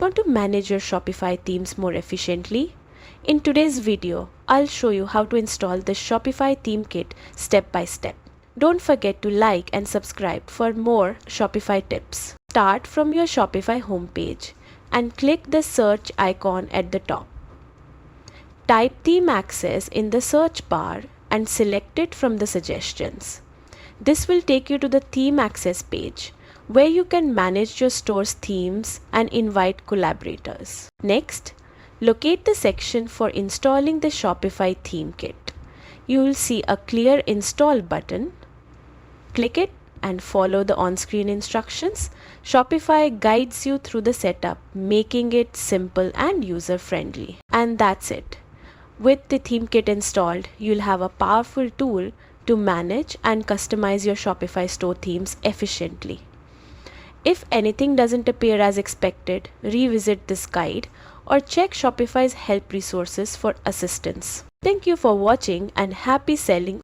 Want to manage your Shopify themes more efficiently? In today's video, I'll show you how to install the Shopify Theme Kit step by step. Don't forget to like and subscribe for more Shopify tips. Start from your Shopify homepage and click the search icon at the top. Type Theme Access in the search bar and select it from the suggestions. This will take you to the Theme Access page, where you can manage your store's themes and invite collaborators. Next, locate the section for installing the Shopify Theme Kit. You will see a clear install button. Click it and follow the on-screen instructions. Shopify guides you through the setup, making it simple and user-friendly. And that's it. With the Theme Kit installed, you'll have a powerful tool to manage and customize your Shopify store themes efficiently. If anything doesn't appear as expected, revisit this guide or check Shopify's help resources for assistance. Thank you for watching and happy selling.